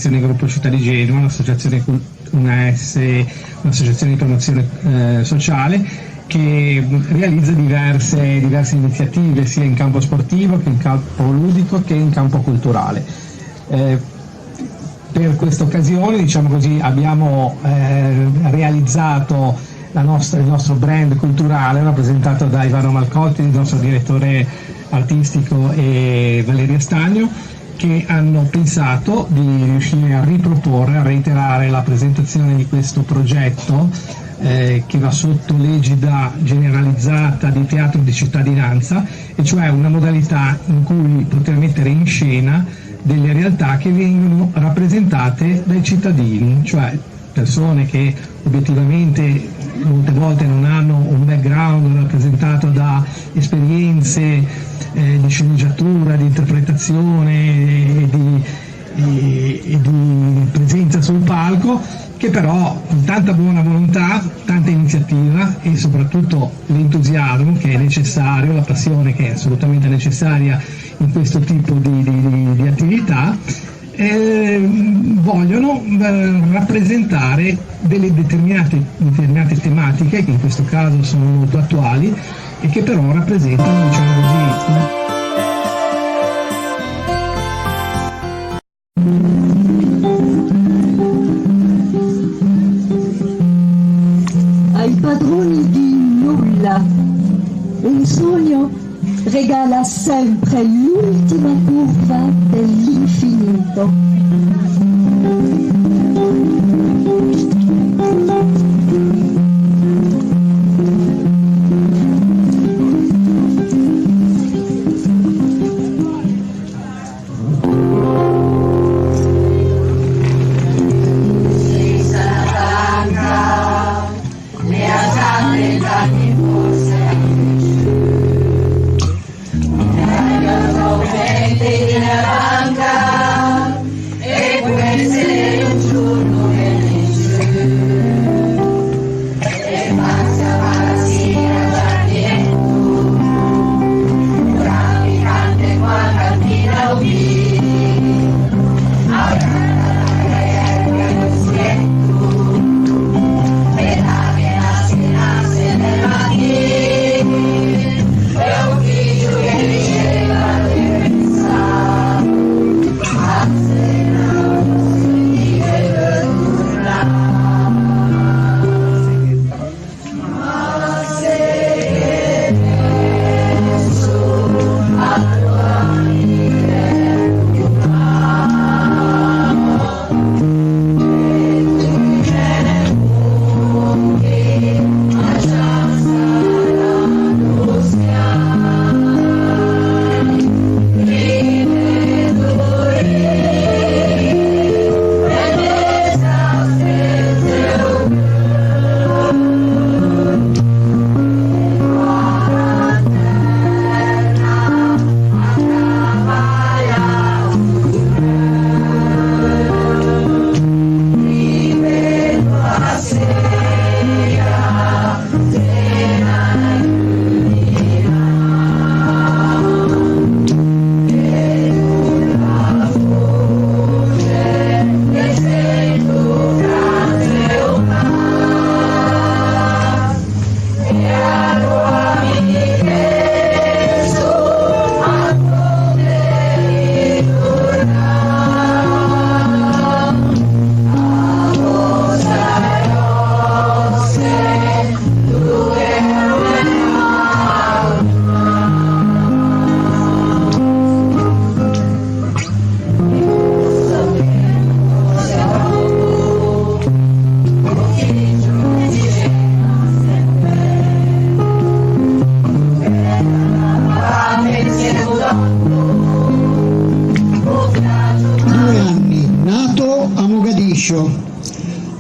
Gruppo Città di Genova, un'associazione un'associazione di promozione sociale che realizza diverse iniziative sia in campo sportivo che in campo ludico che in campo culturale. Per questa occasione, diciamo così, abbiamo realizzato il nostro brand culturale rappresentato da Ivano Malcotti, il nostro direttore artistico, e Valeria Stagno, che hanno pensato di riuscire a riproporre, a reiterare la presentazione di questo progetto che va sotto l'egida generalizzata di teatro di cittadinanza, e cioè una modalità in cui poter mettere in scena delle realtà che vengono rappresentate dai cittadini, cioè persone che obiettivamente molte volte non hanno un background rappresentato da esperienze di sceneggiatura, di interpretazione e di presenza sul palco, che però con tanta buona volontà, tanta iniziativa e soprattutto l'entusiasmo che è necessario, la passione che è assolutamente necessaria in questo tipo di attività, vogliono rappresentare delle determinate tematiche che in questo caso sono molto attuali e che però rappresentano, diciamo così, ai padroni di nulla. Un sogno regala sempre l'ultima curva dell'infinito.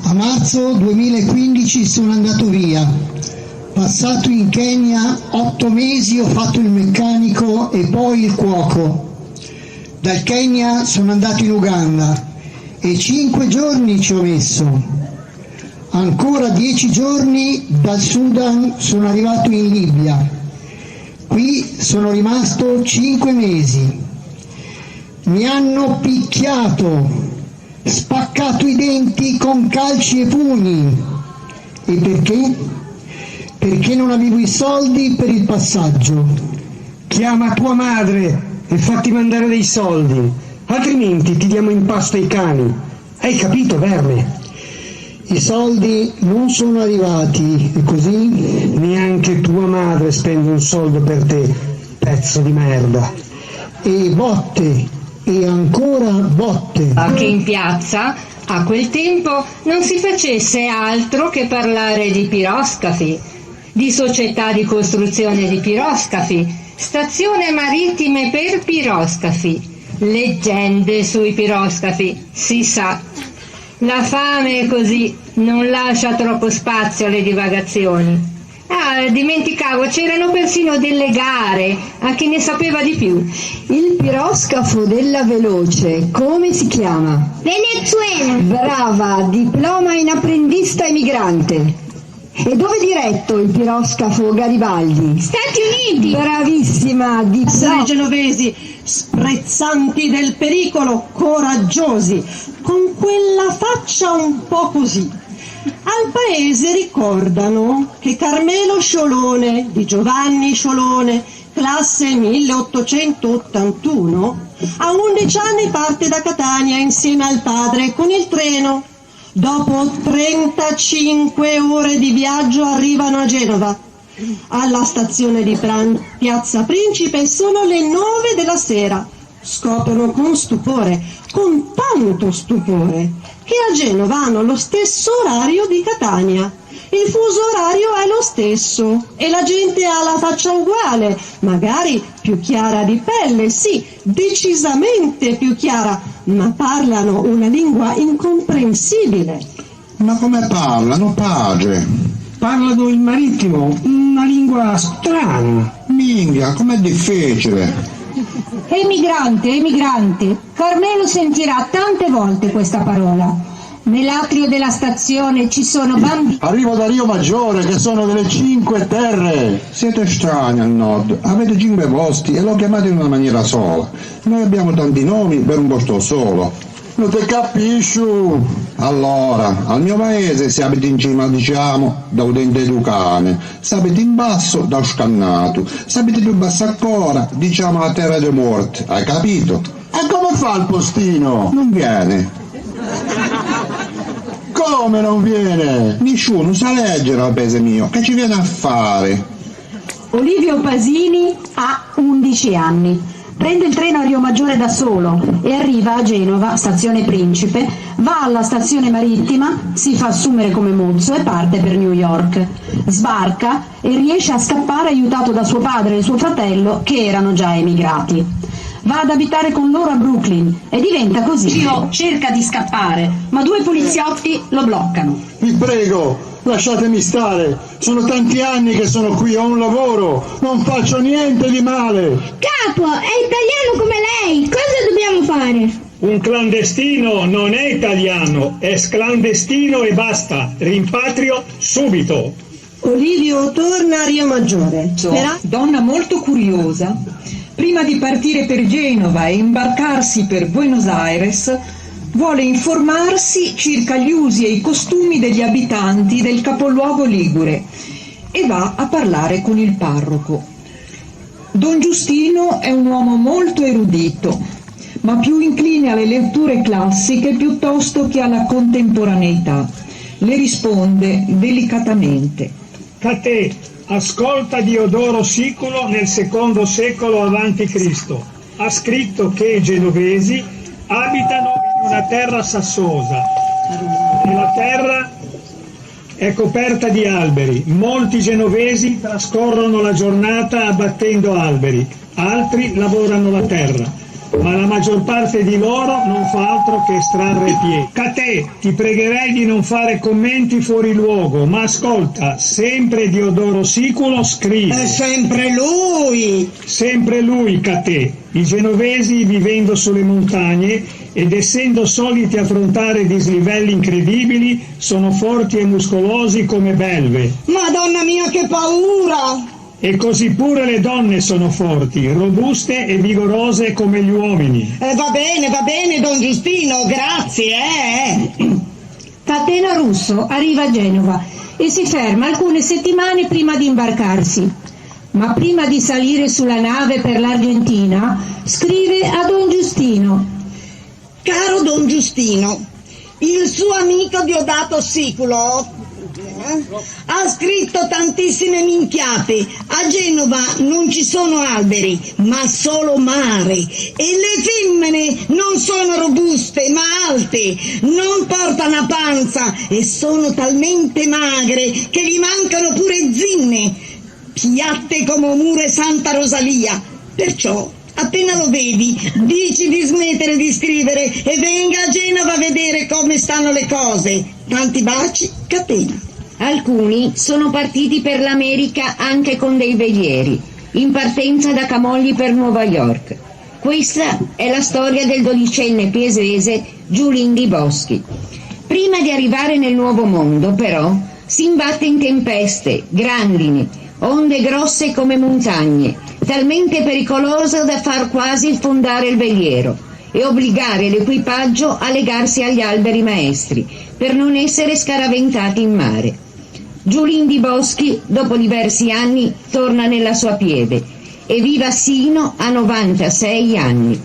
A marzo 2015 sono andato via. Passato in Kenya 8 mesi, ho fatto il meccanico e poi il cuoco. Dal Kenya sono andato in Uganda e 5 giorni ci ho messo. Ancora 10 giorni dal Sudan sono arrivato in Libia. Qui sono rimasto 5 mesi. Mi hanno picchiato, spaccato i denti con calci e pugni. E perché? Perché non avevo i soldi per il passaggio. Chiama tua madre e fatti mandare dei soldi, altrimenti ti diamo in pasto ai cani. Hai capito, verme? I soldi non sono arrivati, e così? Neanche tua madre spende un soldo per te, pezzo di merda. E botte, e ancora botte. Che in piazza, a quel tempo, non si facesse altro che parlare di piroscafi, di società di costruzione di piroscafi, stazione marittime per piroscafi, leggende sui piroscafi, si sa. La fame così non lascia troppo spazio alle divagazioni. Dimenticavo, c'erano persino delle gare a chi ne sapeva di più. Il piroscafo della Veloce, come si chiama? Venezuela. Brava, diploma in apprendista emigrante. E dove è diretto il piroscafo Garibaldi? Stati Uniti. Bravissima, Essere genovesi, sprezzanti del pericolo, coraggiosi, con quella faccia un po' così. Al paese ricordano che Carmelo Sciolone, di Giovanni Sciolone, classe 1881, a 11 anni parte da Catania insieme al padre con il treno. Dopo 35 ore di viaggio arrivano a Genova. Alla stazione di Piazza Principe sono le 9 della sera. Scoprono con stupore, con tanto stupore, che a Genova hanno lo stesso orario di Catania. Il fuso orario è lo stesso e la gente ha la faccia uguale, magari più chiara di pelle, sì, decisamente più chiara, ma parlano una lingua incomprensibile. Ma come parlano, padre? Parlano il marittimo, una lingua strana. Minchia, com'è difficile. Emigrante, Carmelo sentirà tante volte questa parola. Nell'atrio della stazione ci sono bambini. Arrivo da Rio Maggiore, che sono delle 5 terre. Siete strani al nord, avete 5 posti e lo chiamate in una maniera sola. Noi abbiamo tanti nomi per un posto solo. Non te capisci? Allora, al mio paese se abiti in cima, diciamo, da udente educane, se abiti in basso, da scannato, se abiti più basso ancora, diciamo la terra dei morti, hai capito? E come fa il postino? Non viene. Come non viene? Nessuno sa leggere al paese mio, che ci viene a fare? Olivio Pasini ha 11 anni. Prende il treno a Rio Maggiore da solo e arriva a Genova, stazione Principe, va alla stazione marittima, si fa assumere come mozzo e parte per New York. Sbarca e riesce a scappare aiutato da suo padre e suo fratello che erano già emigrati. Va ad abitare con loro a Brooklyn e diventa così. Cerca di scappare, ma 2 poliziotti lo bloccano. Vi prego, lasciatemi stare, sono tanti anni che sono qui, ho un lavoro, non faccio niente di male. Capo, è italiano come lei, cosa dobbiamo fare? Un clandestino non è italiano, è sclandestino e basta, rimpatrio subito. Olivio torna a Rio Maggiore. Donna molto curiosa, prima di partire per Genova e imbarcarsi per Buenos Aires, vuole informarsi circa gli usi e i costumi degli abitanti del capoluogo ligure e va a parlare con il parroco. Don Giustino è un uomo molto erudito, ma più incline alle letture classiche piuttosto che alla contemporaneità. Le risponde delicatamente. Catè, ascolta Diodoro Siculo nel II secolo a.C. Ha scritto che i genovesi abitano in una terra sassosa e la terra è coperta di alberi. Molti genovesi trascorrono la giornata abbattendo alberi, altri lavorano la terra, ma la maggior parte di loro non fa altro che estrarre piedi. Catè, ti pregherei di non fare commenti fuori luogo, ma ascolta, sempre Diodoro Siculo scrive. È sempre lui! Sempre lui, Catè. I genovesi, vivendo sulle montagne ed essendo soliti affrontare dislivelli incredibili, sono forti e muscolosi come belve. Madonna mia, che paura! E così pure le donne sono forti, robuste e vigorose come gli uomini. Va bene, Don Giustino, grazie. Catena Russo arriva a Genova e si ferma alcune settimane prima di imbarcarsi. Ma prima di salire sulla nave per l'Argentina, scrive a Don Giustino: Caro Don Giustino, il suo amico Diodato Siculo ha scritto tantissime minchiate. A Genova non ci sono alberi, ma solo mare, e le femmine non sono robuste ma alte, non portano a panza e sono talmente magre che gli mancano pure zinne, piatte come mure Santa Rosalia. Perciò appena lo vedi dici di smettere di scrivere e venga a Genova a vedere come stanno le cose. Tanti baci, Catena. Alcuni sono partiti per l'America anche con dei velieri, in partenza da Camogli per Nuova York. Questa è la storia del 12enne piesese Giulindi Boschi. Prima di arrivare nel nuovo mondo, però, si imbatte in tempeste, grandini, onde grosse come montagne, talmente pericoloso da far quasi sfondare il veliero e obbligare l'equipaggio a legarsi agli alberi maestri per non essere scaraventati in mare. Giulindi Boschi, dopo diversi anni, torna nella sua pieve e vive sino a 96 anni.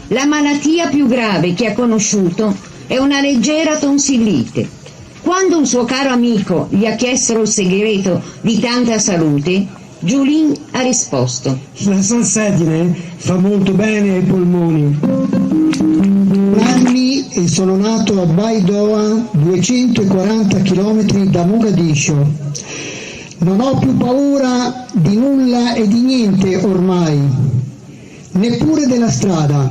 La malattia più grave che ha conosciuto è una leggera tonsillite. Quando un suo caro amico gli ha chiesto il segreto di tanta salute, Giulin ha risposto: la salsedine fa molto bene ai polmoni. Anni e sono nato a Baidoa, 240 km da Mogadiscio. Non ho più paura di nulla e di niente ormai, neppure della strada.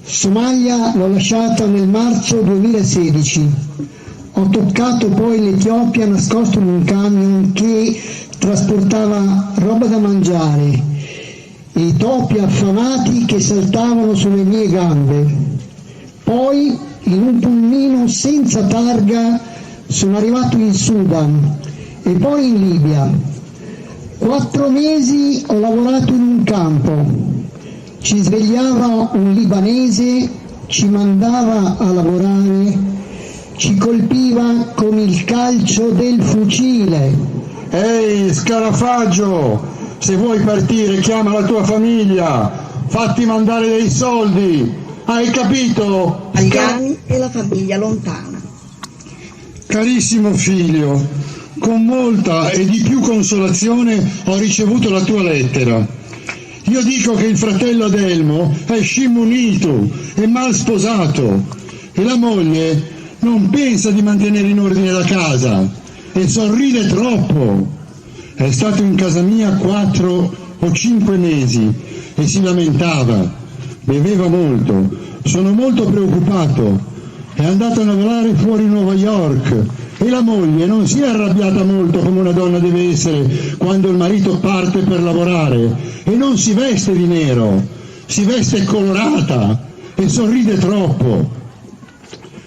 Somalia l'ho lasciata nel marzo 2016. Ho toccato poi l'Etiopia nascosto in un camion che trasportava roba da mangiare e topi affamati che saltavano sulle mie gambe. Poi in un pulmino senza targa sono arrivato in Sudan e poi in Libia. 4 mesi ho lavorato in un campo. Ci svegliava un libanese, ci mandava a lavorare, ci colpiva con il calcio del fucile. Ehi, Scarafaggio, se vuoi partire chiama la tua famiglia, fatti mandare dei soldi. Hai capito? Agli anni e la famiglia lontana. Carissimo figlio, con molta e di più consolazione ho ricevuto la tua lettera. Io dico che il fratello Adelmo è scimunito e mal sposato e la moglie non pensa di mantenere in ordine la casa e sorride troppo. È stato in casa mia 4 o 5 mesi e si lamentava. Beveva molto, sono molto preoccupato, è andato a lavorare fuori Nuova York e la moglie non si è arrabbiata molto come una donna deve essere quando il marito parte per lavorare e non si veste di nero, si veste colorata e sorride troppo.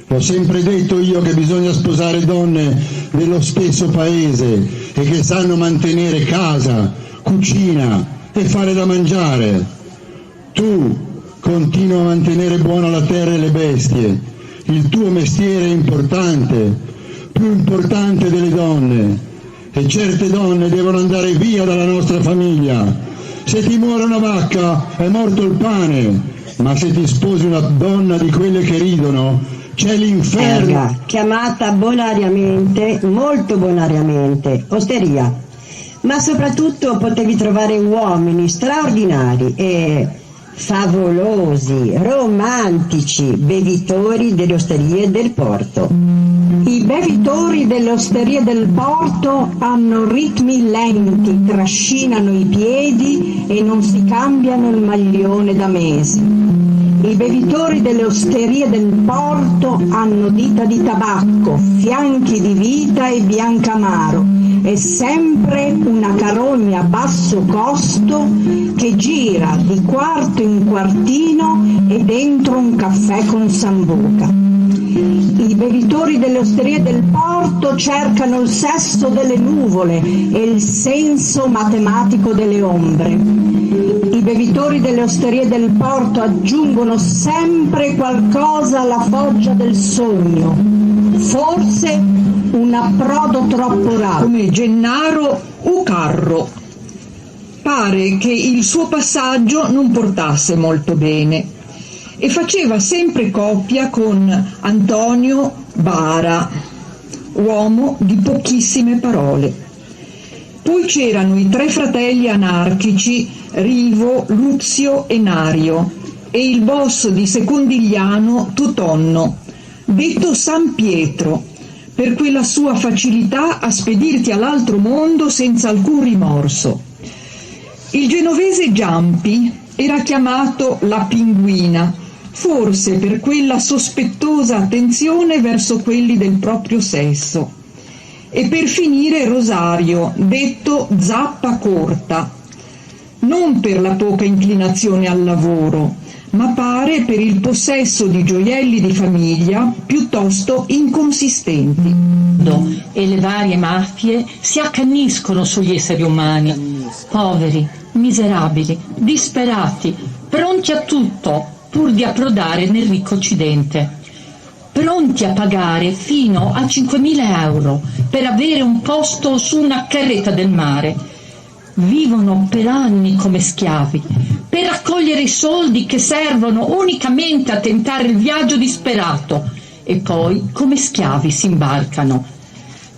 Ho sempre detto io che bisogna sposare donne dello stesso paese e che sanno mantenere casa, cucina e fare da mangiare. Tu continua a mantenere buona la terra e le bestie. Il tuo mestiere è importante, più importante delle donne, e certe donne devono andare via dalla nostra famiglia. Se ti muore una vacca è morto il pane, ma se ti sposi una donna di quelle che ridono c'è l'inferno. Chiamata bonariamente, molto bonariamente, osteria. Ma soprattutto potevi trovare uomini straordinari e favolosi, romantici, bevitori delle osterie del porto. I bevitori delle osterie del porto hanno ritmi lenti, trascinano i piedi e non si cambiano il maglione da mesi. I bevitori delle osterie del porto hanno dita di tabacco, fianchi di vita e biancamaro e sempre una carogna a basso costo che gira di quarto in quartino e dentro un caffè con sambuca. I bevitori delle osterie del porto cercano il sesso delle nuvole e il senso matematico delle ombre. I bevitori delle osterie del porto aggiungono sempre qualcosa alla foggia del sogno, forse un approdo troppo raro. Come Gennaro Ucarro. Pare che il suo passaggio non portasse molto bene e faceva sempre coppia con Antonio Bara, uomo di pochissime parole. Poi c'erano i 3 fratelli anarchici Rivo, Luzio e Nario e il boss di Secondigliano Totonno, detto San Pietro, per quella sua facilità a spedirti all'altro mondo senza alcun rimorso. Il genovese Giampi era chiamato la Pinguina, forse per quella sospettosa attenzione verso quelli del proprio sesso. E per finire Rosario, detto Zappa Corta, non per la poca inclinazione al lavoro, ma pare per il possesso di gioielli di famiglia piuttosto inconsistenti. E le varie mafie si accaniscono sugli esseri umani, poveri, miserabili, disperati, pronti a tutto pur di approdare nel ricco occidente, pronti a pagare fino a 5.000 euro per avere un posto su una carretta del mare. Vivono per anni come schiavi, per raccogliere i soldi che servono unicamente a tentare il viaggio disperato, e poi come schiavi si imbarcano.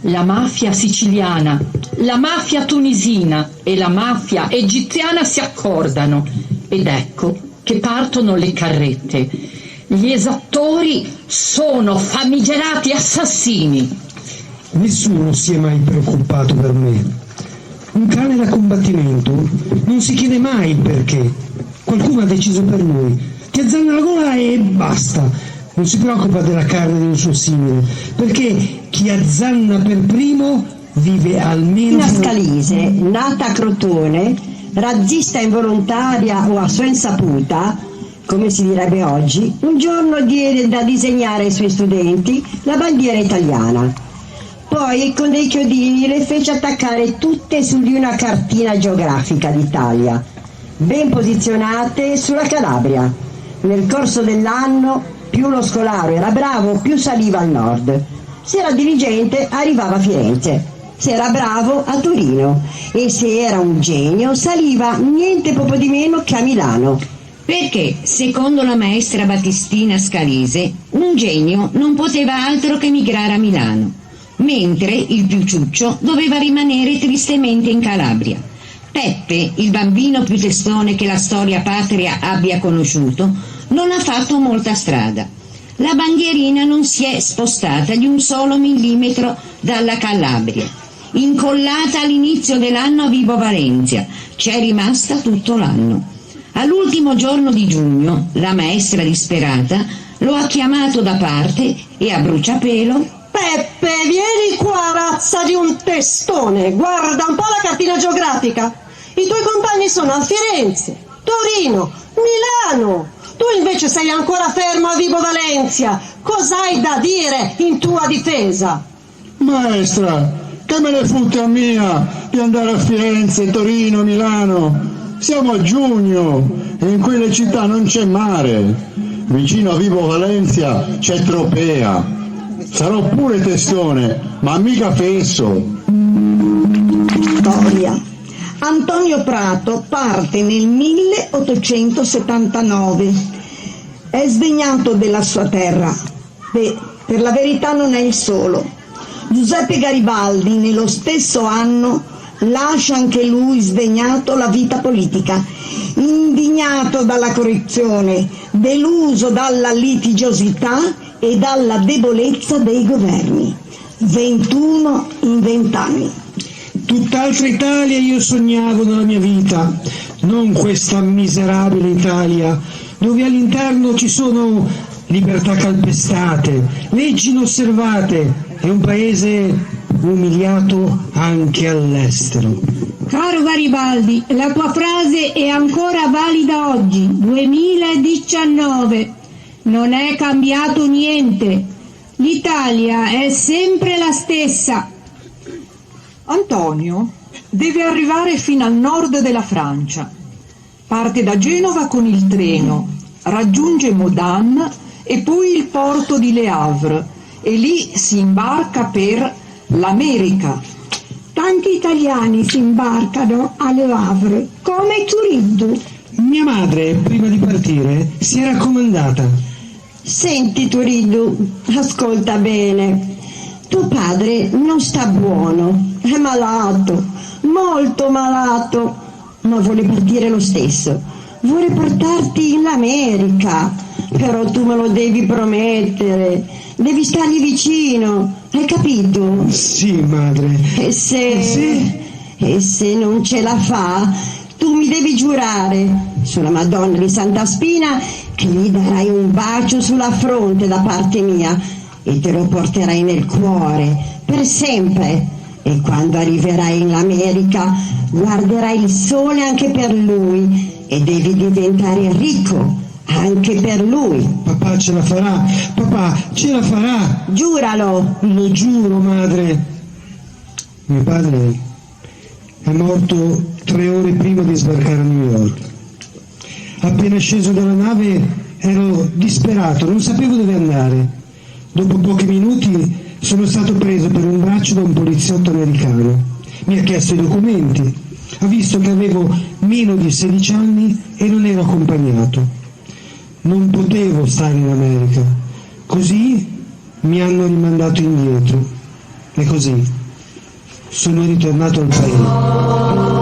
La mafia siciliana, la mafia tunisina e la mafia egiziana si accordano, ed ecco che partono le carrette. Gli esattori sono famigerati assassini. Nessuno si è mai preoccupato per me. Un cane da combattimento non si chiede mai il perché. Qualcuno ha deciso per lui. Ti azzanna la gola e basta. Non si preoccupa della carne di un suo simile, perché chi azzanna per primo vive almeno... Una Scalise, nata a Crotone, razzista involontaria o a sua insaputa, come si direbbe oggi, un giorno diede da disegnare ai suoi studenti la bandiera italiana. Poi con dei chiodini le fece attaccare tutte su di una cartina geografica d'Italia, ben posizionate sulla Calabria. Nel corso dell'anno più lo scolaro era bravo, più saliva al nord. Se era diligente arrivava a Firenze, se era bravo a Torino e se era un genio saliva niente poco di meno che a Milano. Perché, secondo la maestra Battistina Scalise, un genio non poteva altro che migrare a Milano, mentre il più ciuccio doveva rimanere tristemente in Calabria. Peppe, il bambino più testone che la storia patria abbia conosciuto, non ha fatto molta strada. La bandierina non si è spostata di un solo millimetro dalla Calabria. Incollata all'inizio dell'anno a Vibo Valentia, c'è rimasta tutto l'anno. All'ultimo giorno di giugno, la maestra disperata lo ha chiamato da parte e a bruciapelo: Peppe, vieni qua, razza di un testone, guarda un po' la cartina geografica. I tuoi compagni sono a Firenze, Torino, Milano. Tu invece sei ancora fermo a Vibo Valentia. Cos'hai da dire in tua difesa? Maestra, che me ne fotte a mia di andare a Firenze, Torino, Milano? Siamo a giugno e in quelle città non c'è mare. Vicino a Vibo Valentia c'è Tropea. Sarò pure testone, ma mica fesso. Storia. Antonio Prato parte nel 1879. È sdegnato della sua terra. Beh, per la verità non è il solo. Giuseppe Garibaldi nello stesso anno lascia anche lui sdegnato la vita politica, indignato dalla corruzione, deluso dalla litigiosità e dalla debolezza dei governi. 21 in 20 anni. Tutt'altra Italia io sognavo nella mia vita, non questa miserabile Italia, dove all'interno ci sono libertà calpestate, leggi inosservate e un paese umiliato anche all'estero. Caro Garibaldi, la tua frase è ancora valida oggi, 2019. Non è cambiato niente. L'Italia è sempre la stessa. Antonio deve arrivare fino al nord della Francia. Parte da Genova con il treno, raggiunge Modane e poi il porto di Le Havre e lì si imbarca per l'America. Tanti italiani si imbarcano a Le Havre, come Turiddu. Mia madre, prima di partire, si è raccomandata. Senti Turiddu, ascolta bene. Tuo padre non sta buono, è malato, molto malato, ma vuole partire lo stesso. Vuole portarti in America, però tu me lo devi promettere, devi stargli vicino, hai capito? Sì, madre. E se non ce la fa, tu mi devi giurare sulla Madonna di Santa Spina che gli darai un bacio sulla fronte da parte mia e te lo porterai nel cuore per sempre. E quando arriverai in America guarderai il sole anche per lui e devi diventare ricco anche per lui. Papà ce la farà, papà ce la farà. Giuralo. Lo giuro, madre. Mio padre è morto 3 ore prima di sbarcare a New York. Appena sceso dalla nave ero disperato, non sapevo dove andare. Dopo pochi minuti sono stato preso per un braccio da un poliziotto americano. Mi ha chiesto i documenti, ha visto che avevo meno di 16 anni e non ero accompagnato. Non potevo stare in America, così mi hanno rimandato indietro e così sono ritornato al paese.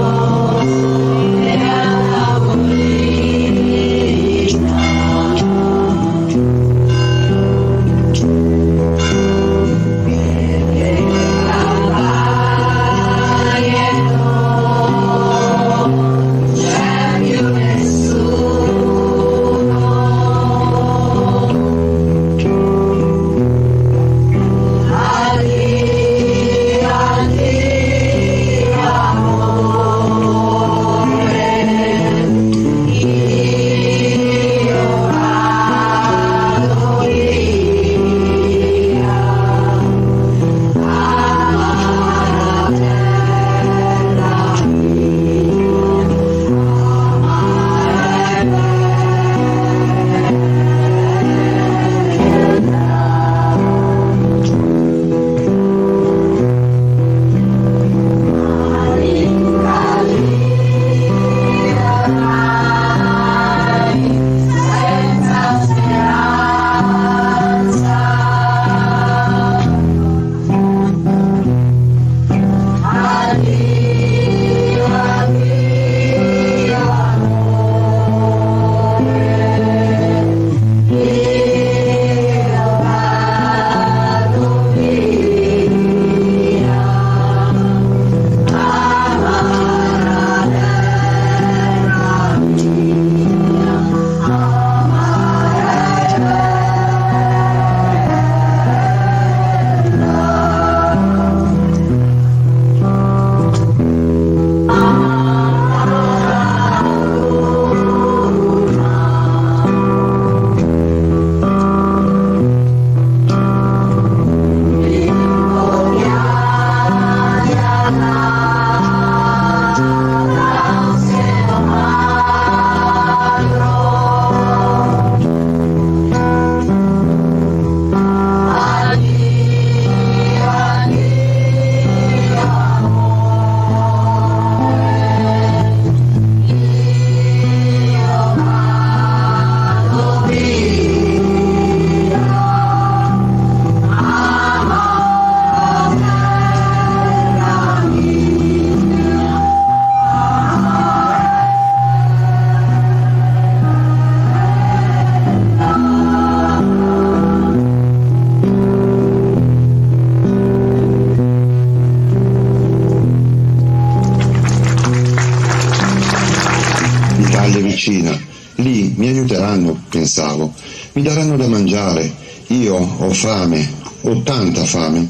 Vicina, lì mi aiuteranno, pensavo, mi daranno da mangiare, io ho fame, ho tanta fame,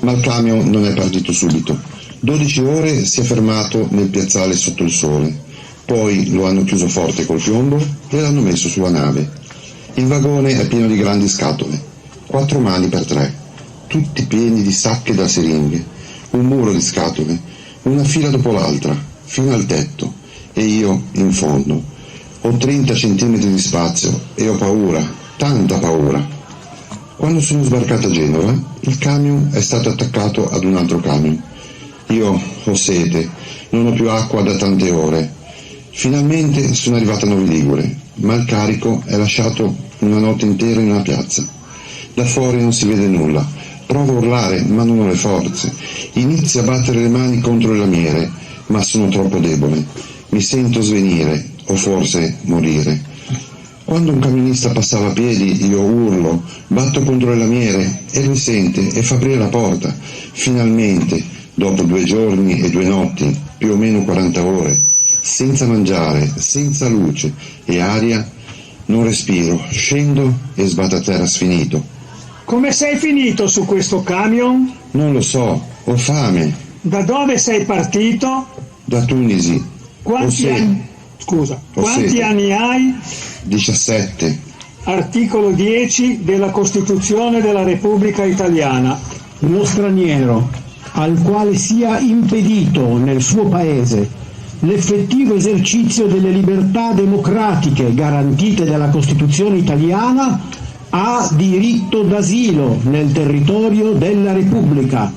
ma il camion non è partito subito. 12 ore si è fermato nel piazzale sotto il sole, poi lo hanno chiuso forte col piombo e l'hanno messo sulla nave. Il vagone è pieno di grandi scatole, 4 mani per 3, tutti pieni di sacche da siringhe, un muro di scatole, una fila dopo l'altra, fino al tetto, e io in fondo. Ho 30 centimetri di spazio e ho paura, tanta paura. Quando sono sbarcato a Genova, il camion è stato attaccato ad un altro camion. Io ho sete, non ho più acqua da tante ore. Finalmente sono arrivato a Novi Ligure, ma il carico è lasciato una notte intera in una piazza. Da fuori non si vede nulla. Provo a urlare, ma non ho le forze. Inizio a battere le mani contro le lamiere, ma sono troppo debole. Mi sento svenire, o forse morire. Quando un camionista passava a piedi, io urlo, batto contro le lamiere, e lui sente e fa aprire la porta. Finalmente, dopo 2 giorni e 2 notti, più o meno 40 ore, senza mangiare, senza luce e aria, non respiro, scendo e sbatto a terra sfinito. Come sei finito su questo camion? Non lo so, ho fame. Da dove sei partito? Da Tunisi. Quanti anni hai? 17. Articolo 10 della Costituzione della Repubblica Italiana. Lo straniero, al quale sia impedito nel suo paese l'effettivo esercizio delle libertà democratiche garantite dalla Costituzione italiana, ha diritto d'asilo nel territorio della Repubblica.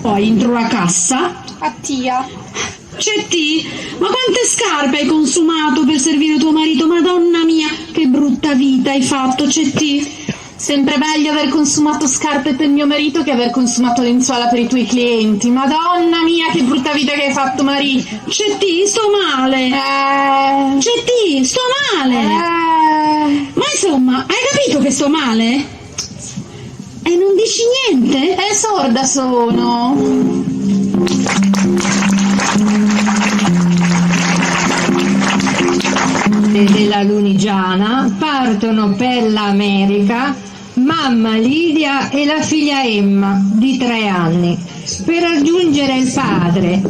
Poi entro la cassa. Attia. Cetti, ma quante scarpe hai consumato per servire tuo marito? Madonna mia, che brutta vita hai fatto, Cetti. Sempre meglio aver consumato scarpe per mio marito che aver consumato lenzuola per i tuoi clienti. Madonna mia, che brutta vita che hai fatto, Maria. Cetti, sto male. Cetti, sto male. Ma insomma, hai capito che sto male? E non dici niente? Sorda sono. Della Lunigiana partono per l'America mamma Lidia e la figlia Emma di 3 anni per raggiungere il padre,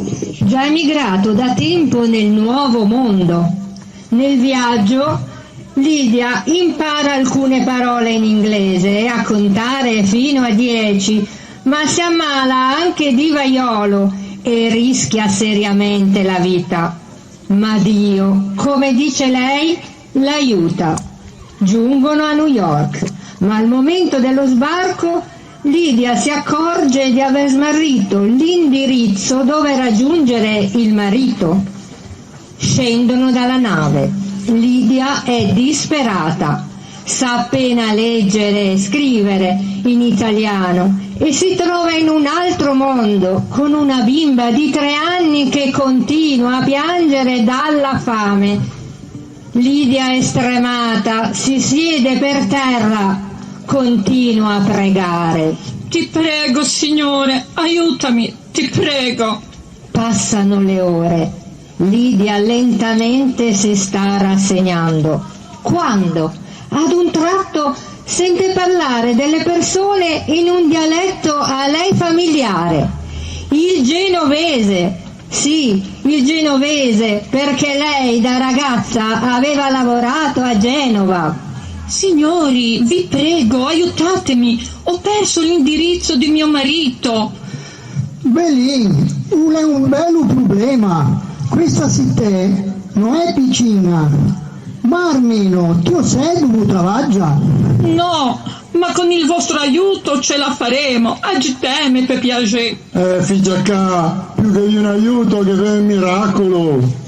già emigrato da tempo nel nuovo mondo. Nel viaggio Lidia impara alcune parole in inglese e a contare fino a 10, ma si ammala anche di vaiolo e rischia seriamente la vita. Ma Dio, come dice lei, l'aiuta. Giungono a New York, ma al momento dello sbarco Lidia si accorge di aver smarrito l'indirizzo dove raggiungere il marito. Scendono dalla nave. Lidia è disperata, sa appena leggere e scrivere in italiano e si trova in un altro mondo con una bimba di 3 anni che continua a piangere dalla fame. Lidia è stremata, si siede per terra, continua a pregare. Ti prego, Signore, aiutami, ti prego. Passano le ore. Lidia lentamente si sta rassegnando. Quando, ad un tratto, sente parlare delle persone in un dialetto a lei familiare. Il genovese. Sì, il genovese, perché lei da ragazza aveva lavorato a Genova. Signori, vi prego, aiutatemi, ho perso l'indirizzo di mio marito. Belin, è un bello problema. Questa città non è piccina, ma almeno tu sei dovuto travaggia. No, ma con il vostro aiuto ce la faremo. Agitemi per piacere. Figlia ca, più che un aiuto che è un miracolo.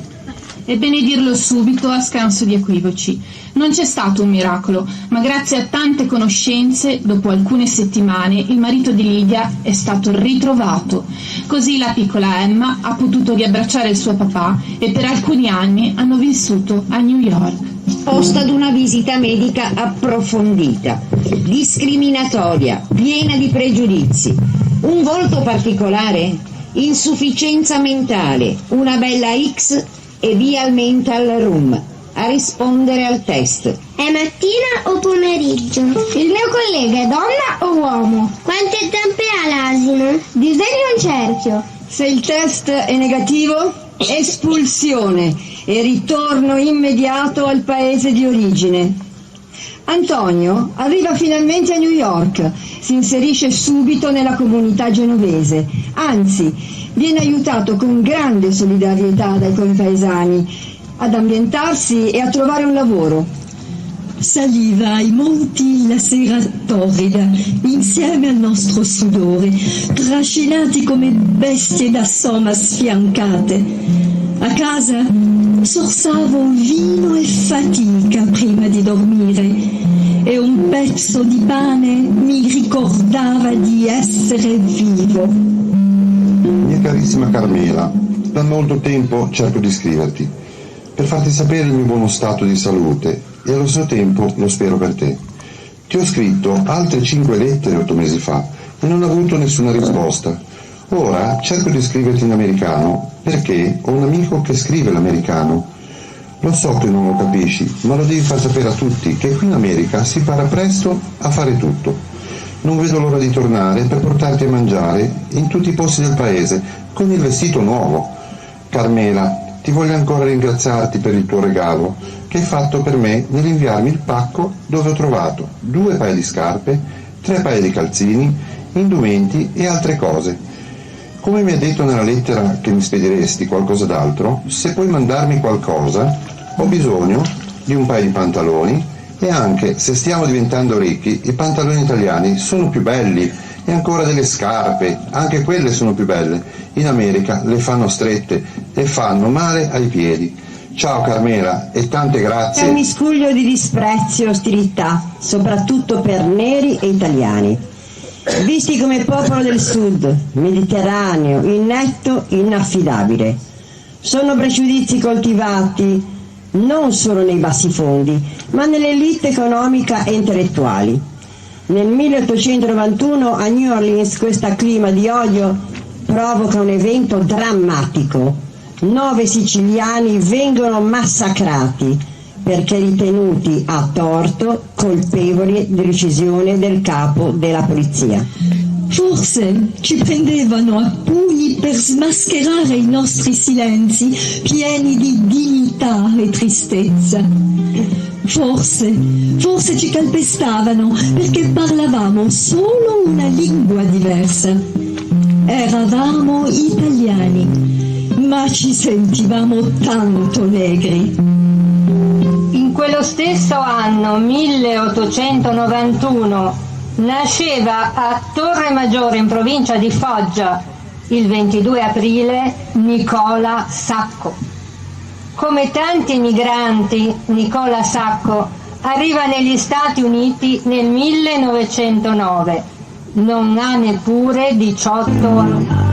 È bene dirlo subito a scanso di equivoci. Non c'è stato un miracolo, ma grazie a tante conoscenze, dopo alcune settimane, il marito di Lidia è stato ritrovato. Così la piccola Emma ha potuto riabbracciare il suo papà e per alcuni anni hanno vissuto a New York. Posta ad una visita medica approfondita, discriminatoria, piena di pregiudizi, un volto particolare, insufficienza mentale, una bella X e via al mental room a rispondere al test. È mattina o pomeriggio? Il mio collega è donna o uomo? Quante zampe ha l'asino? Disegna un cerchio. Se il test è negativo, espulsione e ritorno immediato al paese di origine. Antonio arriva finalmente a New York, si inserisce subito nella comunità genovese, anzi viene aiutato con grande solidarietà dai compaesani ad ambientarsi e a trovare un lavoro. Saliva ai monti la sera torrida, insieme al nostro sudore, trascinati come bestie da soma sfiancate. A casa sorsavo vino e fatica prima di dormire, e un pezzo di pane mi ricordava di essere vivo. Mia carissima Carmela, da molto tempo cerco di scriverti, per farti sapere il mio buono stato di salute, e allo stesso tempo lo spero per te. Ti ho scritto altre 5 lettere 8 mesi fa e non ho avuto nessuna risposta. Ora cerco di scriverti in americano perché ho un amico che scrive l'americano. Lo so che non lo capisci, ma lo devi far sapere a tutti che qui in America si impara presto a fare tutto. Non vedo l'ora di tornare per portarti a mangiare in tutti i posti del paese con il vestito nuovo. Carmela, ti voglio ancora ringraziarti per il tuo regalo che hai fatto per me nell'inviarmi il pacco dove ho trovato 2 paia di scarpe, 3 paia di calzini, indumenti e altre cose. Come mi hai detto nella lettera che mi spediresti qualcosa d'altro, se puoi mandarmi qualcosa, ho bisogno di un paio di pantaloni, e anche se stiamo diventando ricchi, i pantaloni italiani sono più belli, e ancora delle scarpe, anche quelle sono più belle. In America le fanno strette e fanno male ai piedi. Ciao Carmela e tante grazie. È un miscuglio di disprezzo e ostilità, soprattutto per neri e italiani, visti come popolo del sud, mediterraneo, innetto, inaffidabile. Sono pregiudizi coltivati non solo nei bassifondi, ma nell'elite economica e intellettuali. Nel 1891 a New Orleans questo clima di odio provoca un evento drammatico. 9 siciliani vengono massacrati perché ritenuti a torto colpevoli dell'uccisione del capo della polizia. Forse ci prendevano a pugni per smascherare i nostri silenzi pieni di dignità e tristezza. Forse ci calpestavano perché parlavamo solo una lingua diversa. Eravamo italiani, ma ci sentivamo tanto negri. In quello stesso anno, 1891, nasceva a Torre Maggiore, in provincia di Foggia, il 22 aprile, Nicola Sacco. Come tanti emigranti, Nicola Sacco arriva negli Stati Uniti nel 1909. Non ha neppure 18 anni.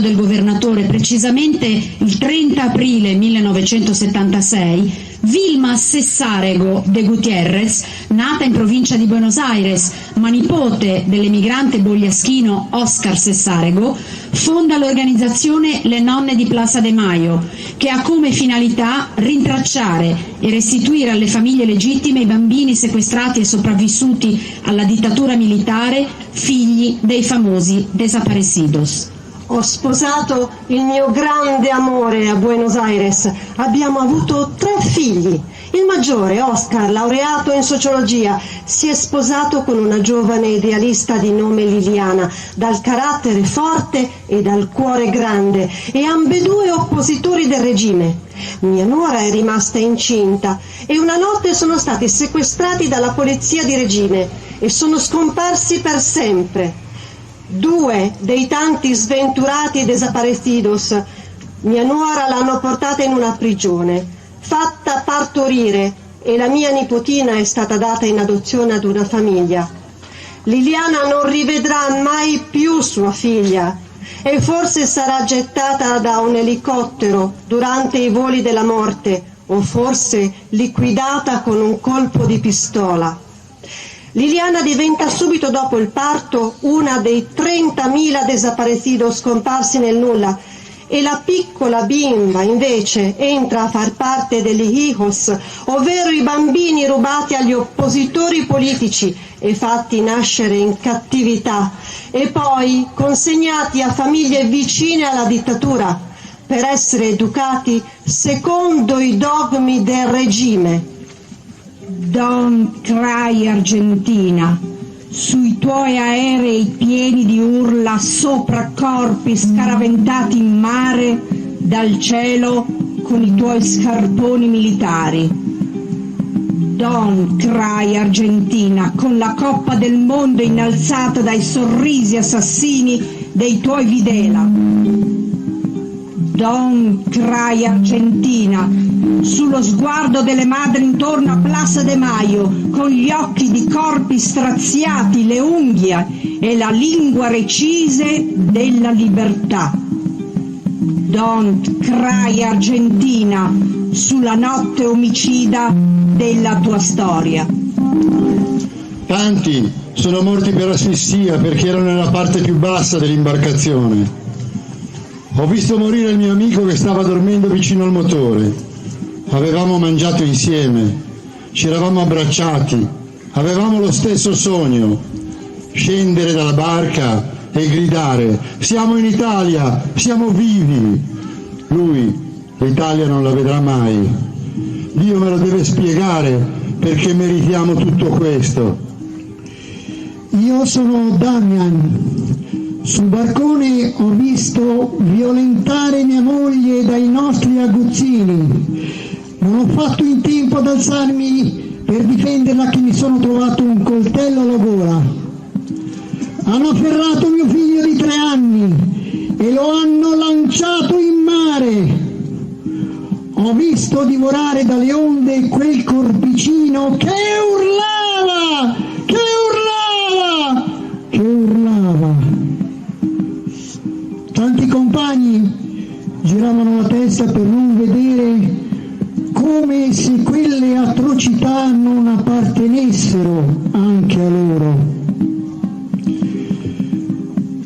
Del governatore, precisamente il 30 aprile 1976, Vilma Cessarego de Gutiérrez, nata in provincia di Buenos Aires, ma nipote dell'emigrante bogliaschino Oscar Cessarego, fonda l'organizzazione Le Nonne di Plaza de Mayo, che ha come finalità rintracciare e restituire alle famiglie legittime i bambini sequestrati e sopravvissuti alla dittatura militare, figli dei famosi desaparecidos. Ho sposato il mio grande amore a Buenos Aires. Abbiamo avuto 3 figli. Il maggiore, Oscar, laureato in sociologia, si è sposato con una giovane idealista di nome Liliana, dal carattere forte e dal cuore grande, e ambedue oppositori del regime. Mia nuora è rimasta incinta e una notte sono stati sequestrati dalla polizia di regime e sono scomparsi per sempre. 2 dei tanti sventurati desaparecidos, mia nuora l'hanno portata in una prigione, fatta partorire e la mia nipotina è stata data in adozione ad una famiglia. Liliana non rivedrà mai più sua figlia e forse sarà gettata da un elicottero durante i voli della morte o forse liquidata con un colpo di pistola. Liliana diventa subito dopo il parto una dei 30.000 desaparecidos scomparsi nel nulla e la piccola bimba invece entra a far parte degli hijos, ovvero i bambini rubati agli oppositori politici e fatti nascere in cattività e poi consegnati a famiglie vicine alla dittatura per essere educati secondo i dogmi del regime. Don't cry Argentina, sui tuoi aerei pieni di urla sopra corpi scaraventati in mare dal cielo con i tuoi scarponi militari. Don't cry Argentina, con la Coppa del Mondo innalzata dai sorrisi assassini dei tuoi Videla. Don't cry Argentina, sullo sguardo delle madri intorno a Plaza de Mayo, con gli occhi di corpi straziati, le unghie e la lingua recise della libertà. Don't cry Argentina, sulla notte omicida della tua storia. Tanti sono morti per asfissia perché erano nella parte più bassa dell'imbarcazione. Ho visto morire il mio amico che stava dormendo vicino al motore. Avevamo mangiato insieme, ci eravamo abbracciati, avevamo lo stesso sogno: scendere dalla barca e gridare: siamo in Italia, siamo vivi. Lui l'Italia non la vedrà mai. Dio me lo deve spiegare perché meritiamo tutto questo. Io sono Damian. Sul barcone ho visto violentare mia moglie dai nostri aguzzini. Non ho fatto in tempo ad alzarmi per difenderla che mi sono trovato un coltello alla gola. Hanno afferrato mio figlio di 3 anni e lo hanno lanciato in mare. Ho visto divorare dalle onde quel corpicino che urlava, che urlava, che urlava. Tanti compagni giravano la testa per non vedere, come se quelle atrocità non appartenessero anche a loro.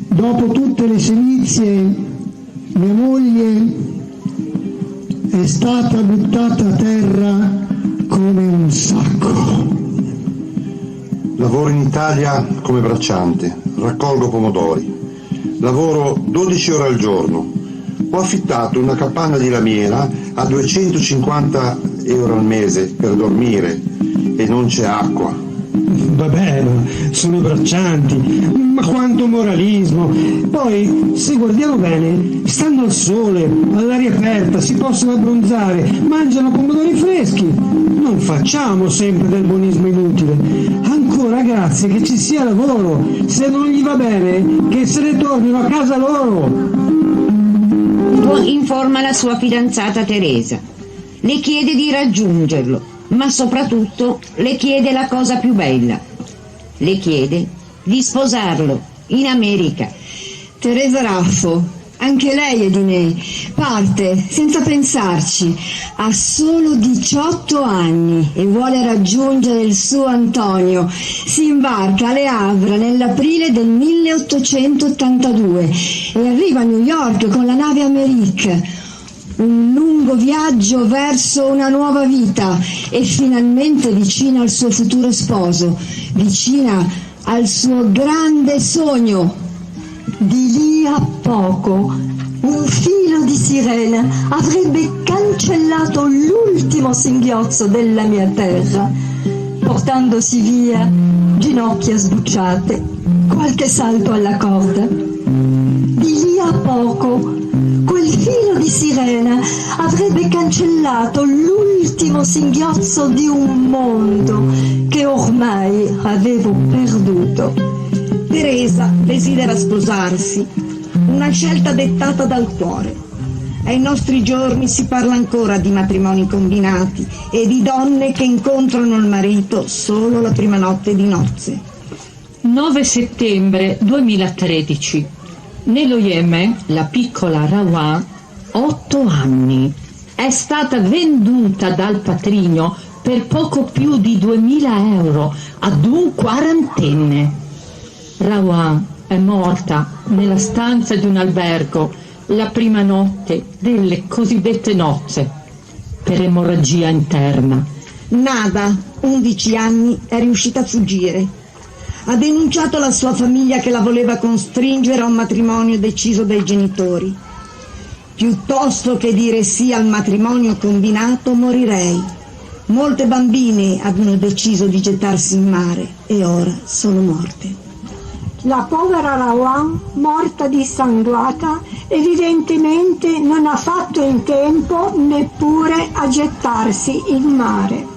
Dopo tutte le sevizie, mia moglie è stata buttata a terra come un sacco. Lavoro in Italia come bracciante, raccolgo pomodori. Lavoro 12 ore al giorno. Ho affittato una capanna di lamiera a 250 euro al mese per dormire e non c'è acqua. Vabbè, sono braccianti, ma quanto moralismo. Poi, se guardiamo bene, stanno al sole, all'aria aperta, si possono abbronzare, mangiano pomodori freschi. Non facciamo sempre del buonismo inutile. Ancora grazie che ci sia lavoro. Se non gli va bene, che se ne tornino a casa loro. Informa la sua fidanzata Teresa. Le chiede di raggiungerlo, ma soprattutto le chiede la cosa più bella. Le chiede di sposarlo in America. Teresa Raffo, anche lei è di me, parte senza pensarci, ha solo 18 anni e vuole raggiungere il suo Antonio. Si imbarca a Le Havre nell'aprile del 1882 e arriva a New York con la nave Amérique. Un lungo viaggio verso una nuova vita e finalmente vicina al suo futuro sposo, vicina al suo grande sogno. Di lì a poco un filo di sirena avrebbe cancellato l'ultimo singhiozzo della mia terra, portandosi via ginocchia sbucciate, qualche salto alla corda. Di lì a poco quel filo di sirena avrebbe cancellato l'ultimo singhiozzo di un mondo che ormai avevo perduto. Teresa desidera sposarsi, una scelta dettata dal cuore. Ai nostri giorni si parla ancora di matrimoni combinati e di donne che incontrano il marito solo la prima notte di nozze. 9 settembre 2013. Nello Yemen, la piccola Rawa, 8 anni, è stata venduta dal patrigno per poco più di 2.000 euro ad un quarantenne. Rawa è morta nella stanza di un albergo la prima notte delle cosiddette nozze per emorragia interna. Nada, 11 anni, è riuscita a fuggire. Ha denunciato la sua famiglia che la voleva costringere a un matrimonio deciso dai genitori. Piuttosto che dire sì al matrimonio combinato, morirei. Molte bambine avevano deciso di gettarsi in mare e ora sono morte. La povera Rawan, morta dissanguata, evidentemente non ha fatto in tempo neppure a gettarsi in mare.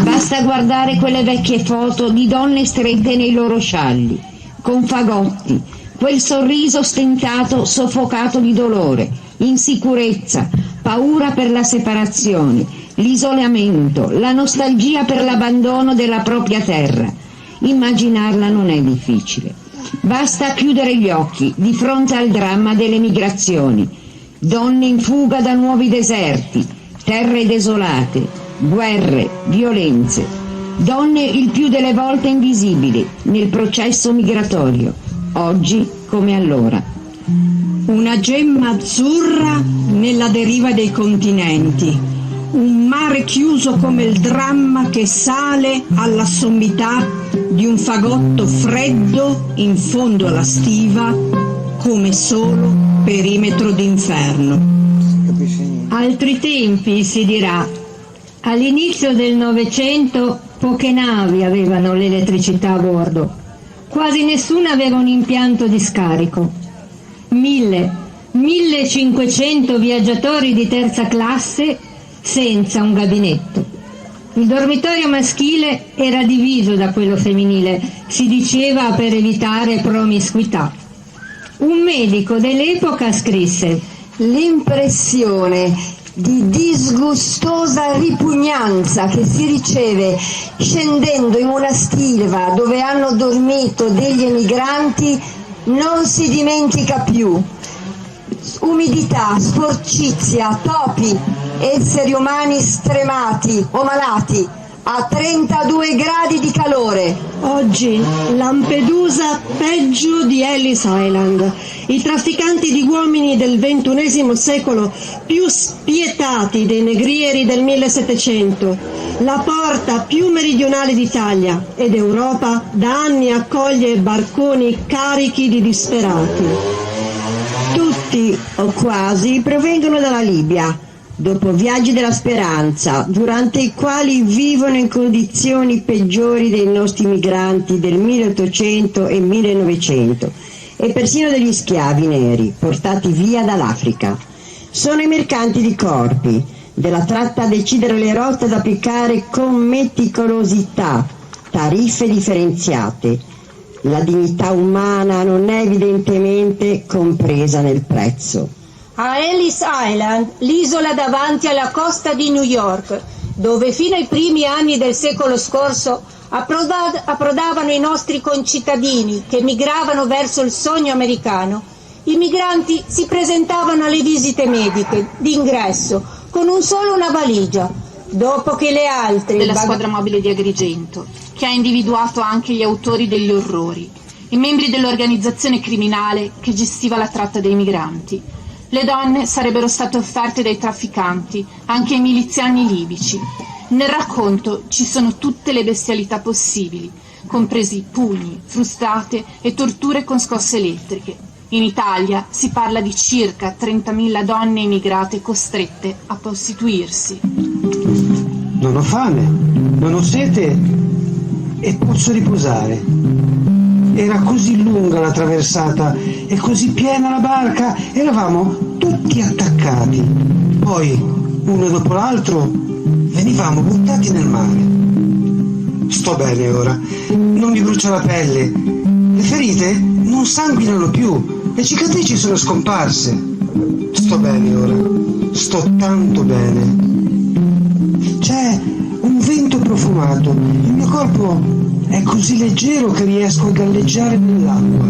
Basta guardare quelle vecchie foto di donne strette nei loro scialli, con fagotti, quel sorriso stentato, soffocato di dolore, insicurezza, paura per la separazione, l'isolamento, la nostalgia per l'abbandono della propria terra. Immaginarla non è difficile. Basta chiudere gli occhi di fronte al dramma delle migrazioni. Donne in fuga da nuovi deserti, terre desolate, guerre, violenze. Donne il più delle volte invisibili nel processo migratorio, oggi come allora. Una gemma azzurra nella deriva dei continenti, un mare chiuso come il dramma che sale alla sommità di un fagotto freddo in fondo alla stiva, come solo perimetro d'inferno. Altri tempi, si dirà. All'inizio del Novecento poche navi avevano l'elettricità a bordo, quasi nessuna aveva un impianto di scarico. 1500 viaggiatori di terza classe senza un gabinetto. Il dormitorio maschile era diviso da quello femminile, si diceva per evitare promiscuità. Un medico dell'epoca scrisse: l'impressione di disgustosa ripugnanza che si riceve scendendo in una stiva dove hanno dormito degli emigranti non si dimentica più. Umidità, sporcizia, topi, esseri umani stremati o malati a 32 gradi di calore. Oggi Lampedusa peggio di Ellis Island. I trafficanti di uomini del XXI secolo più spietati dei negrieri del 1700. La porta più meridionale d'Italia ed Europa da anni accoglie barconi carichi di disperati. Tutti o quasi provengono dalla Libia, dopo viaggi della speranza, durante i quali vivono in condizioni peggiori dei nostri migranti del 1800 e 1900 e persino degli schiavi neri portati via dall'Africa. Sono i mercanti di corpi, della tratta a decidere le rotte da applicare con meticolosità, tariffe differenziate. La dignità umana non è evidentemente compresa nel prezzo. A Ellis Island, l'isola davanti alla costa di New York, dove fino ai primi anni del secolo scorso approdavano i nostri concittadini che migravano verso il sogno americano, i migranti si presentavano alle visite mediche d'ingresso con una valigia, dopo che le altre... Della squadra mobile di Agrigento, che ha individuato anche gli autori degli orrori, i membri dell'organizzazione criminale che gestiva la tratta dei migranti. Le donne sarebbero state offerte dai trafficanti, anche ai miliziani libici. Nel racconto ci sono tutte le bestialità possibili, compresi pugni, frustate e torture con scosse elettriche. In Italia si parla di circa 30.000 donne immigrate costrette a prostituirsi. Non ho fame, non ho sete e posso riposare. Era così lunga la traversata e così piena la barca, eravamo tutti attaccati. Poi, uno dopo l'altro, venivamo buttati nel mare. Sto bene ora, non mi brucia la pelle, le ferite non sanguinano più Le cicatrici sono scomparse. Sto bene ora, sto tanto bene. C'è un vento profumato, il mio corpo è così leggero che riesco a galleggiare nell'acqua.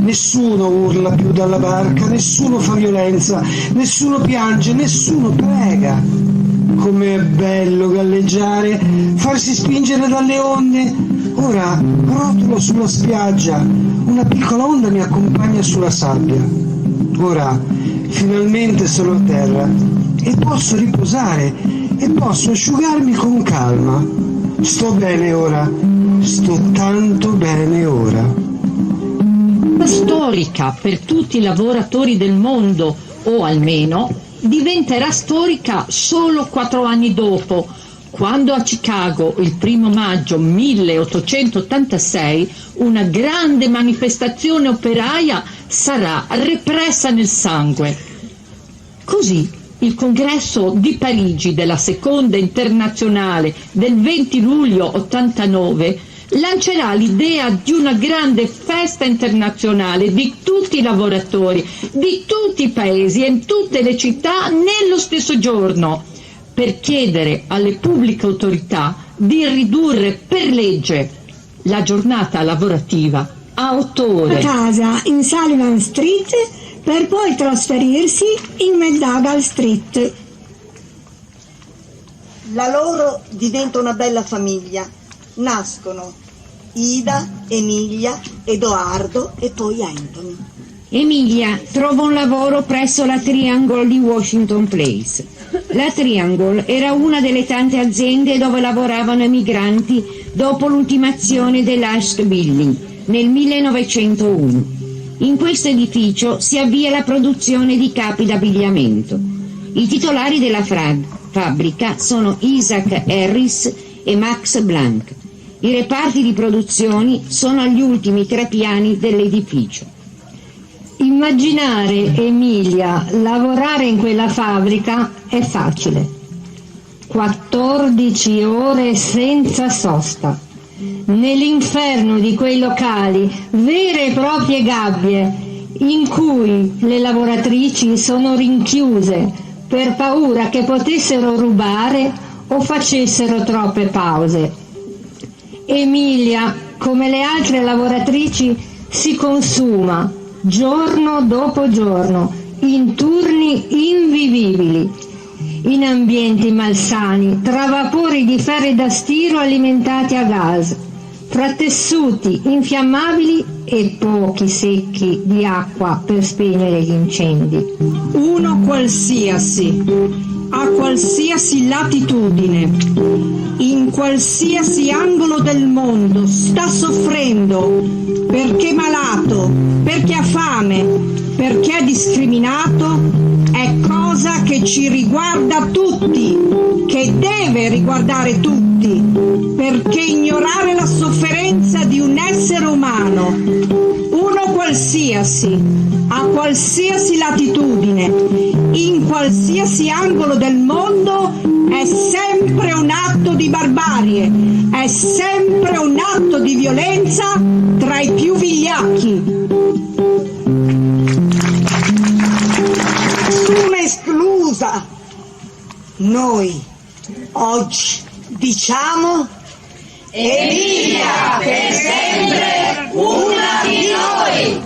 Nessuno urla più dalla barca, nessuno fa violenza, nessuno piange, nessuno prega. Com'è bello galleggiare, farsi spingere dalle onde. Ora rotolo sulla spiaggia, una piccola onda mi accompagna sulla sabbia. Ora finalmente sono a terra e posso riposare e posso asciugarmi con calma. Sto bene ora, sto tanto bene ora. Storica per tutti i lavoratori del mondo, o almeno diventerà storica solo 4 anni dopo, quando a Chicago, il 1 maggio 1886, una grande manifestazione operaia sarà repressa nel sangue. Così il congresso di Parigi della Seconda Internazionale del 20 luglio 89 lancerà l'idea di una grande festa internazionale di tutti i lavoratori, di tutti i paesi e in tutte le città nello stesso giorno, per chiedere alle pubbliche autorità di ridurre per legge la giornata lavorativa a 8 ore. A casa in Sullivan Street per poi trasferirsi in McDougall Street. La loro diventa una bella famiglia. Nascono Ida, Emilia, Edoardo e poi Anthony. Emilia trova un lavoro presso la Triangle di Washington Place. La Triangle era una delle tante aziende dove lavoravano emigranti dopo l'ultimazione dell'Ash Building nel 1901. In questo edificio si avvia la produzione di capi d'abbigliamento. I titolari della fabbrica sono Isaac Harris e Max Blank. I reparti di produzione sono agli ultimi 3 piani dell'edificio. Immaginare Emilia lavorare in quella fabbrica è facile. 14 ore senza sosta. Nell'inferno di quei locali, vere e proprie gabbie, in cui le lavoratrici sono rinchiuse per paura che potessero rubare o facessero troppe pause. Emilia, come le altre lavoratrici, si consuma giorno dopo giorno in turni invivibili, in ambienti malsani, tra vapori di ferri da stiro alimentati a gas, fra tessuti infiammabili e pochi secchi di acqua per spegnere gli incendi. Uno qualsiasi, a qualsiasi latitudine, in qualsiasi angolo del mondo, sta soffrendo perché è malato, perché ha fame, perché è discriminato, è cosa che ci riguarda tutti, che deve riguardare tutti, perché ignorare la sofferenza di un essere umano, uno qualsiasi, a qualsiasi latitudine, in qualsiasi angolo del mondo, è sempre un atto di barbarie, è sempre un atto di violenza tra i più vigliacchi. Nessuna esclusa. Noi oggi diciamo Emilia per sempre una di noi.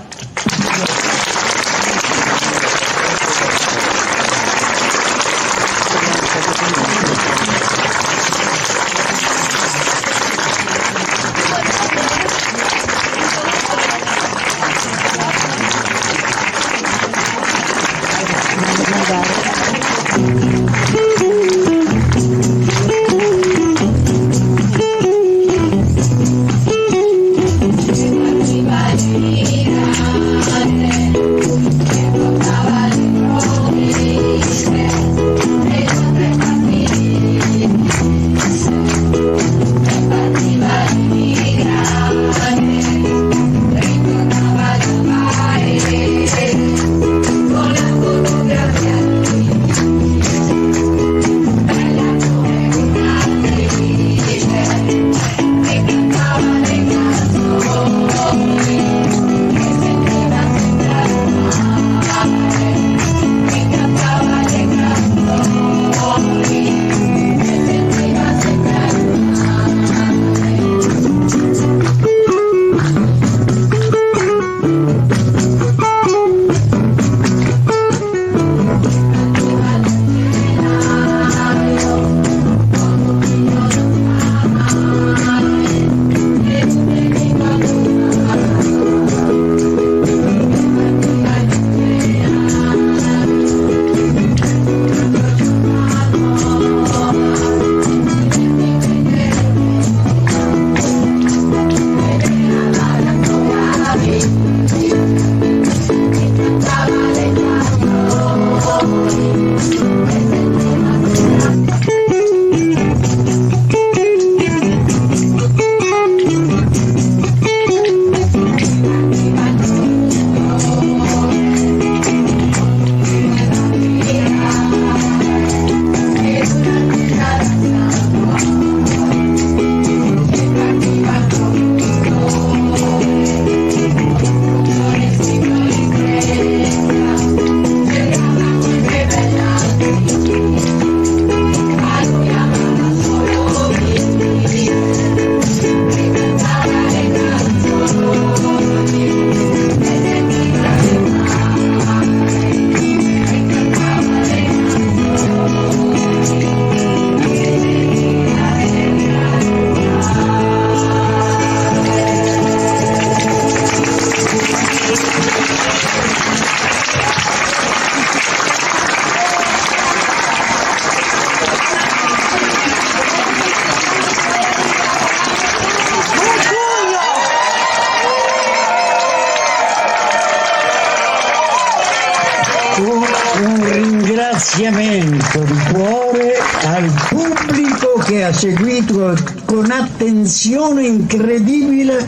ringraziamento di cuore al pubblico che ha seguito con attenzione incredibile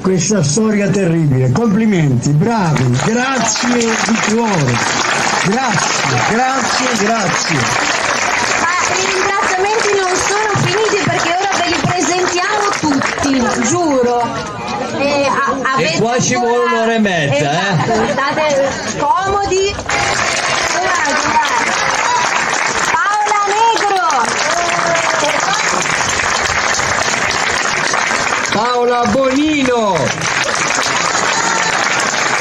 questa storia terribile. Complimenti, bravi, grazie di cuore. Grazie. Ma i ringraziamenti non sono finiti, perché ora ve li presentiamo tutti, giuro. E qua ci vuole un'ora e mezza, esatto, state comodi. Paola Negro, Paola Bonino,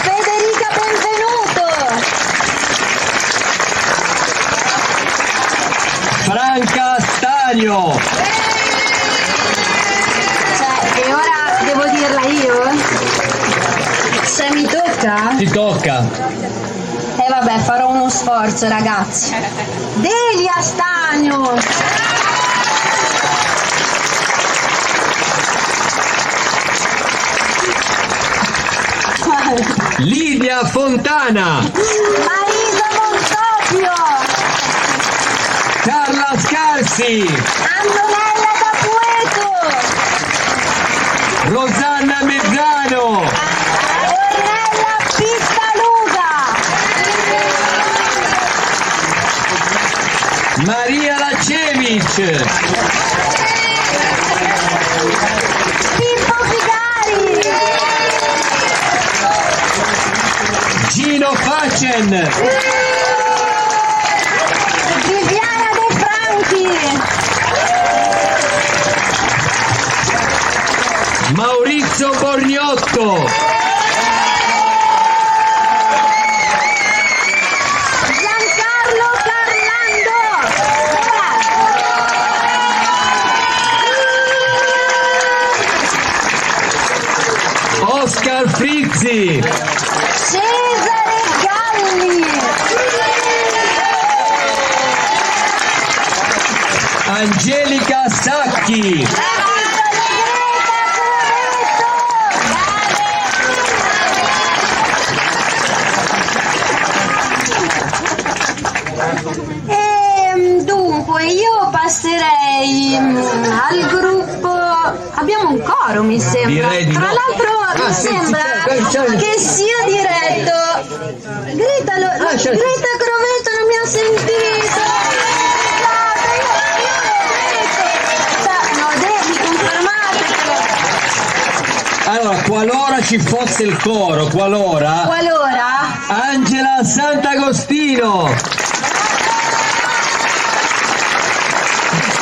Federica Benvenuto, Franca Stagno. E ora devo dirla io? Se mi tocca? Ti tocca. E vabbè, farò uno sforzo, ragazzi. Delia Stagno. Lidia Fontana. Marisa Montopio. Carla Scarsi. Antonella Capueto. Rosanna Mezzano. Ornella Pittaluga. Maria Lacevic. Pippo Figari. Gino Facen. Viviana De Franchi. Maurizio Borgniotto. Giancarlo Carlando. Oscar Frizzi. Cesare Galli. Angelica Sacchi. Dunque io passerei al gruppo. Abbiamo un coro, mi sembra. Direi di Tra no. l'altro mi sembra che sia diretto. Greta Crovetto non mi ha sentito. No, devi confermare. Allora, qualora ci fosse il coro, qualora Angela Sant'Agostino.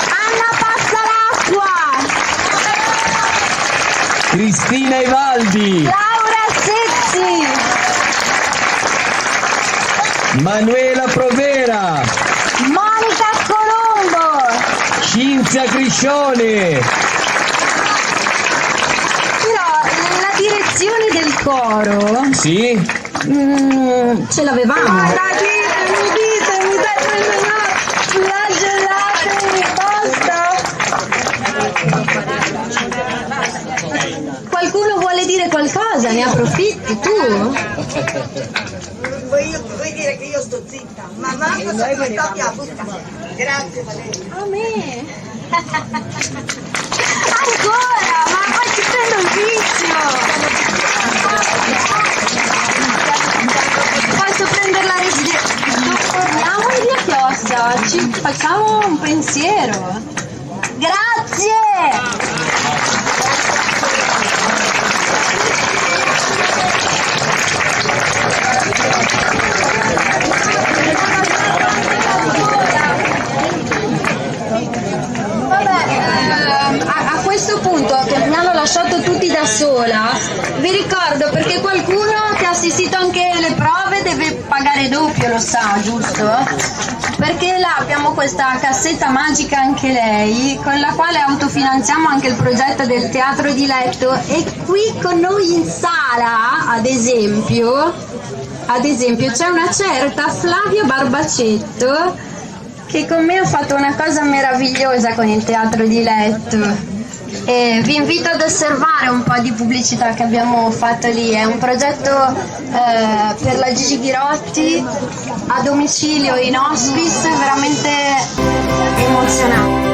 Anna Passaracqua. Cristina Ivaldi. Laura Sezzi. Manuela Provera. Monica Colombo. Cinzia Criscione. Però la direzione del coro Sì? ce l'avevamo. Ditemi, flagellatemi, basta. Qualcuno vuole dire qualcosa? Ne approfitti tu? Vuoi dire che io sto zitta? Ma manco se mi tocchi a bocca. Grazie Valeria. A me? Ancora? Ma poi ci prendo il vizio! Posso prendere la residenza? Torniamo in via Chiostà, ci facciamo un pensiero. Grazie! A questo punto, che mi hanno lasciato tutti da sola, vi ricordo, perché qualcuno che ha assistito anche alle prove deve pagare doppio, lo sa, giusto? Perché là abbiamo questa cassetta magica, anche lei, con la quale autofinanziamo anche il progetto del teatro di letto, e qui con noi in sala, ad esempio c'è una certa Flavia Barbacetto, che con me ha fatto una cosa meravigliosa con il teatro di letto. E vi invito ad osservare un po' di pubblicità che abbiamo fatto lì. È un progetto per la Gigi Ghirotti a domicilio in hospice, veramente emozionante.